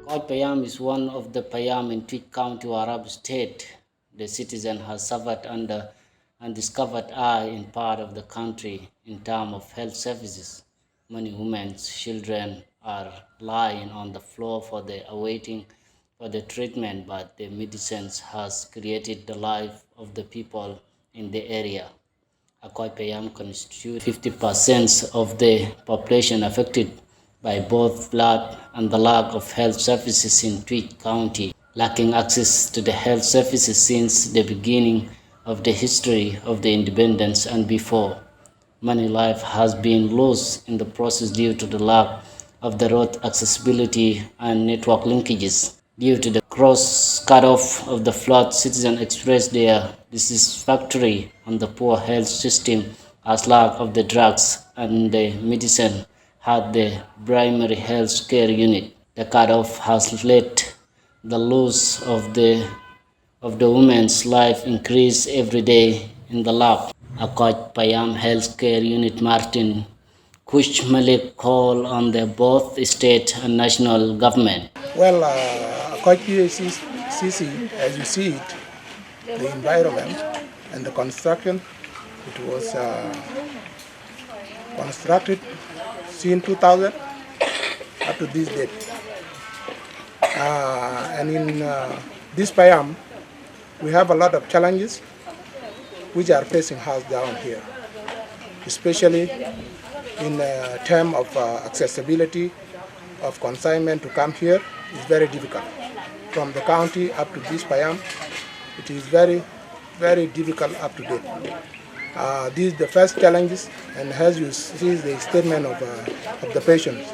Akoc Payam is one of the Payam in Tweed County, Warab State. The citizen has suffered under undiscovered eye in part of the country in terms of health services. Many women, children are lying on the floor for the awaiting for the treatment, but the medicines has created the life of the people in the area. Akoc Payam constitutes 50% of the population affected by both flood and the lack of health services in Tweed County, lacking access to the health services since the beginning of the history of the independence and before. Many lives has been lost in the process due to the lack of the road accessibility and network linkages. Due to the cross cutoff of the flood, citizens expressed their dissatisfaction on the poor health system as lack of the drugs and the medicine at the primary health care unit. The cutoff has led the loss of the woman's life increase every day in the lab. Akoc Payam Healthcare Unit Martin Kuch Malik call on the both state and national government. Well, Akoc PACC, as you see it, the environment and the construction, it was constructed since 2000 up to this date. And in this Payam, we have a lot of challenges which are facing us down here, especially in terms of accessibility of consignment to come here is very difficult. From the county up to this Payam, it is very, very difficult up to date. These are the first challenges, and as you see the statement of the patients.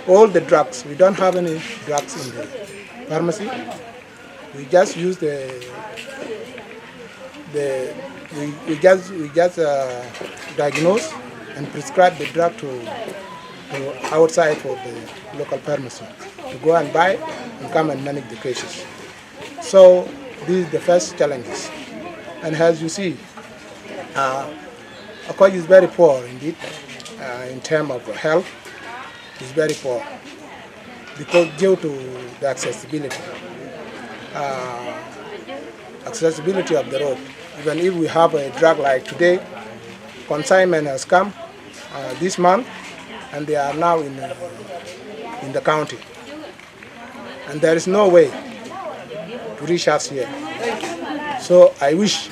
All the drugs, we don't have any drugs in the pharmacy. We just use we just diagnose and prescribe the drug to outside for the local pharmacy to go and buy and come and manage the cases. So these are the first challenges. And as you see, Akoc is very poor indeed in terms of health. It's very poor because due to the accessibility of the road. Even if we have a drug like today, consignment has come this month, and they are now in the county, and there is no way to reach us here. So I wish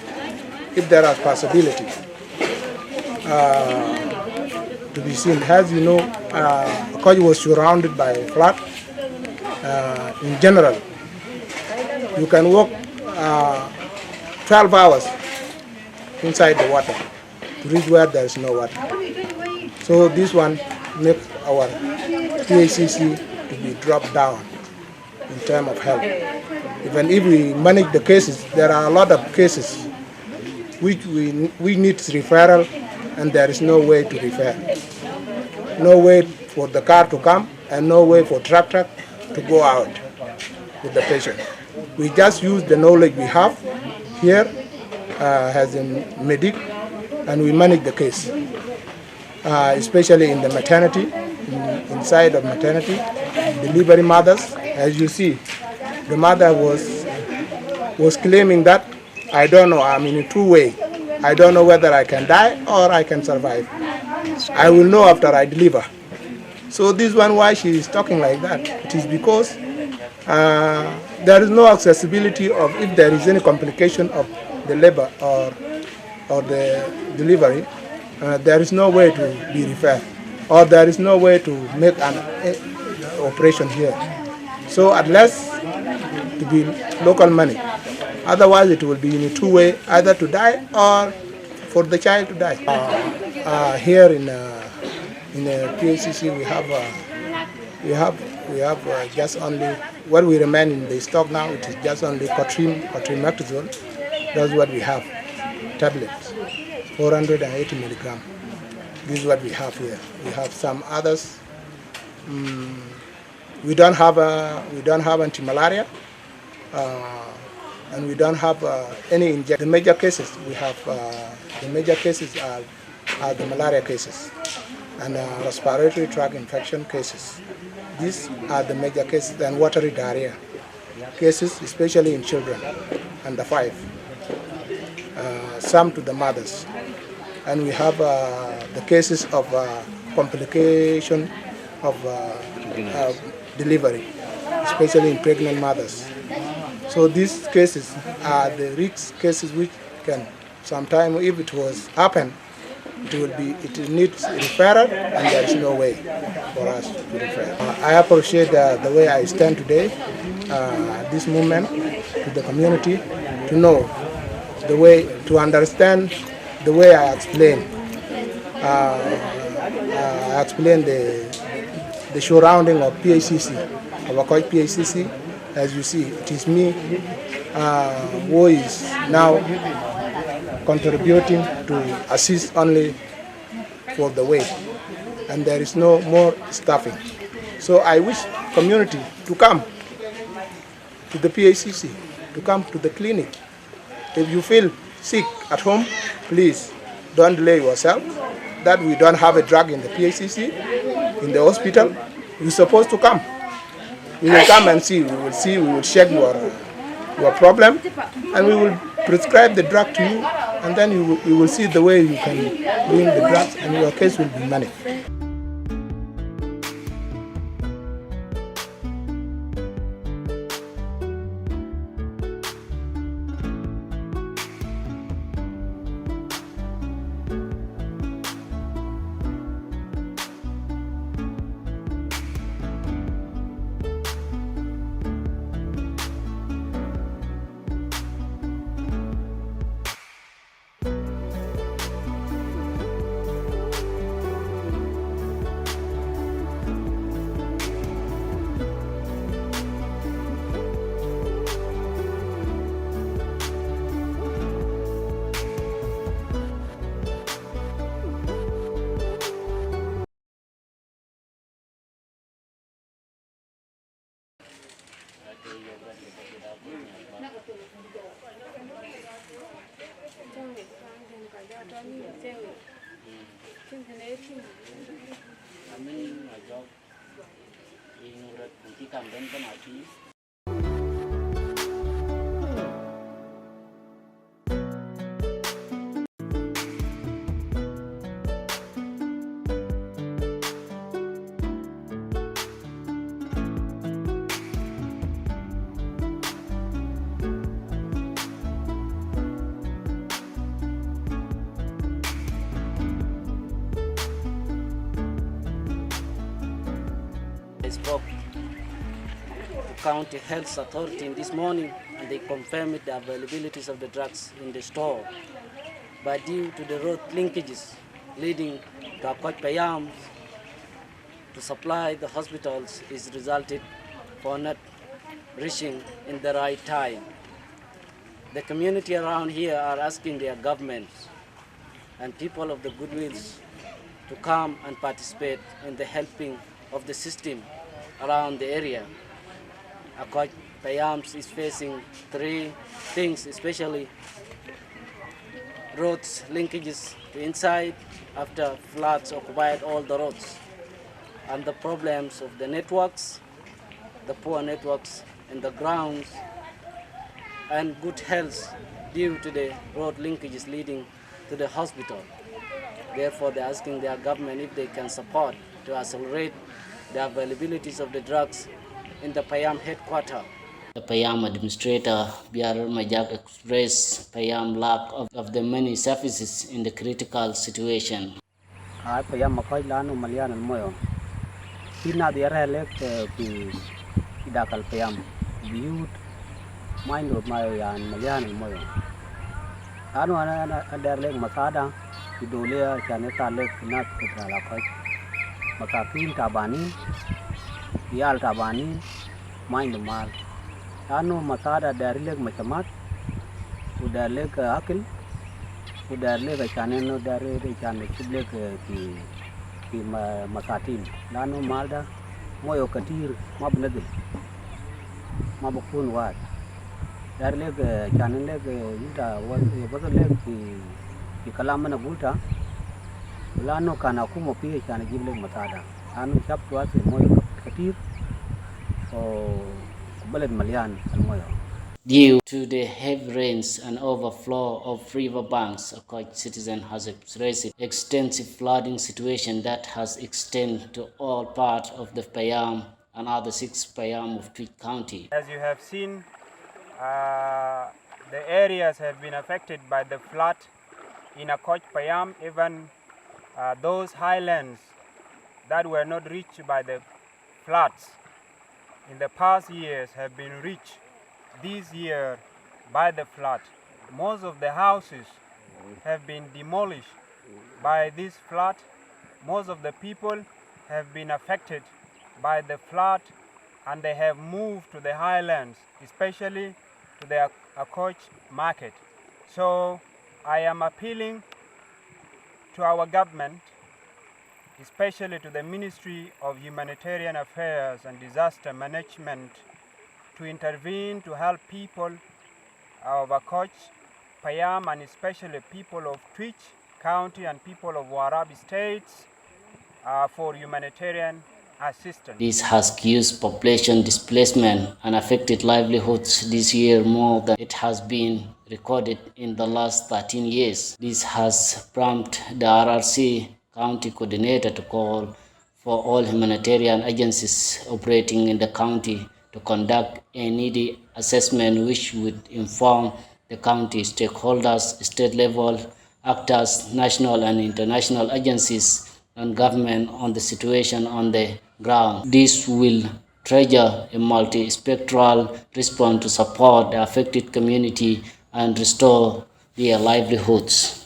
if there are possibility to be seen. As you know, Akoc was surrounded by flood. In general, you can walk 12 hours inside the water to reach where there is no water. So this one makes our PACC to be dropped down in terms of health. Even if we manage the cases, there are a lot of cases which we need referral, and there is no way to refer. No way for the car to come, and no way for truck to go out with the patient. We just use the knowledge we have here as a medic, and we manage the case, especially in the maternity, inside of maternity, delivery mothers. As you see, the mother was claiming that, I don't know, I'm in a two-way. I don't know whether I can die or I can survive. I will know after I deliver. So this one, why she is talking like that, it is because there is no accessibility of, if there is any complication of the labor or the delivery, there is no way to be referred, or there is no way to make an operation here. So unless to be local money, otherwise it will be in a two-way, either to die or for the child to die. Here in PACC we have just only what we remain in the stock now. It is just only cotrimactazole. That's what we have, tablets, 480 milligram. This is what we have here. We have some others. We don't have anti-malaria, and we don't have any injection. The major cases we have, the major cases are the malaria cases. and respiratory tract infection cases. These are the major cases, and watery diarrhea cases, especially in children under 5, some to the mothers. And we have the cases of complication of delivery, especially in pregnant mothers. So these cases are the risk cases which can sometimes, if it was happen, it needs referral, and there is no way for us to refer. I appreciate the way I stand today, this movement to the community, to know the way, to understand the way I explain. I explain the surrounding of PACC, of Akoc PACC. As you see, it is me who is now contributing to assist only for the way, and there is no more staffing. So I wish community to come to the PACC, to come to the clinic. If you feel sick at home, please don't delay yourself. That we don't have a drug in the PACC, in the hospital, you're supposed to come. We will come and see. We will check your problem, and we will prescribe the drug to you, and then you will see the way you can bring the drugs, and your case will be managed. I spoke to County Health Authority this morning, and they confirmed the availabilities of the drugs in the store. But due to the road linkages leading to Akoc Payam to supply the hospitals, is resulted for not reaching in the right time. The community around here are asking their governments and people of the goodwills to come and participate in the helping of the system around the area. Akoc Payams is facing 3 things, especially roads linkages to inside after floods occupied all the roads, and the problems of the networks, the poor networks in the grounds, and good health due to the road linkages leading to the hospital. Therefore, they're asking their government if they can support to accelerate the availabilities of the drugs in the Payam headquarters. The Payam administrator, Biar Majak, expressed Payam lack of the many services in the critical situation. Payam Akoc lanu malian moyo. Sina diare lek pi idakal Payam biut main rot mayan malian moyo. Anu ana ada lek masada idolea chaneta lek nak ketrala Akoc. Makakin tabani, yal tabani, main mal. Anu masada dari lek macamat, udah lek akil, udah lek chaneno dari chane lek di masatin. Lanu malda, moyo katir, mabnadil, mabukun wat. Dari lek chane lek ita was lek di kalam mana bulta. لأنه كان أكون مبيه كان يجيب لك مساعدة لأنه شاب تواسي المويه كتير وبلد مليان المويه. Due to the heavy rains and overflow of river banks, Akoc citizen has experienced extensive flooding situation that has extended to all parts of the Payam and other 6 Payam of Tweed County. As you have seen, the areas have been affected by the flood in Akoc Payam. Even those highlands that were not reached by the floods in the past years have been reached this year by the flood. Most of the houses have been demolished by this flood. Most of the people have been affected by the flood and they have moved to the highlands, especially to the Akoc market. So I am appealing to our government, especially to the Ministry of Humanitarian Affairs and Disaster Management, to intervene to help people of Akoc, Payam, and especially people of Tweed County and people of Warabi states for humanitarian assistance. This has caused population displacement and affected livelihoods this year more than it has been recorded in the last 13 years. This has prompted the RRC county coordinator to call for all humanitarian agencies operating in the county to conduct a needy assessment which would inform the county stakeholders, state level actors, national and international agencies, and government on the situation on the ground. This will trigger a multi-spectral response to support the affected community and restore their livelihoods.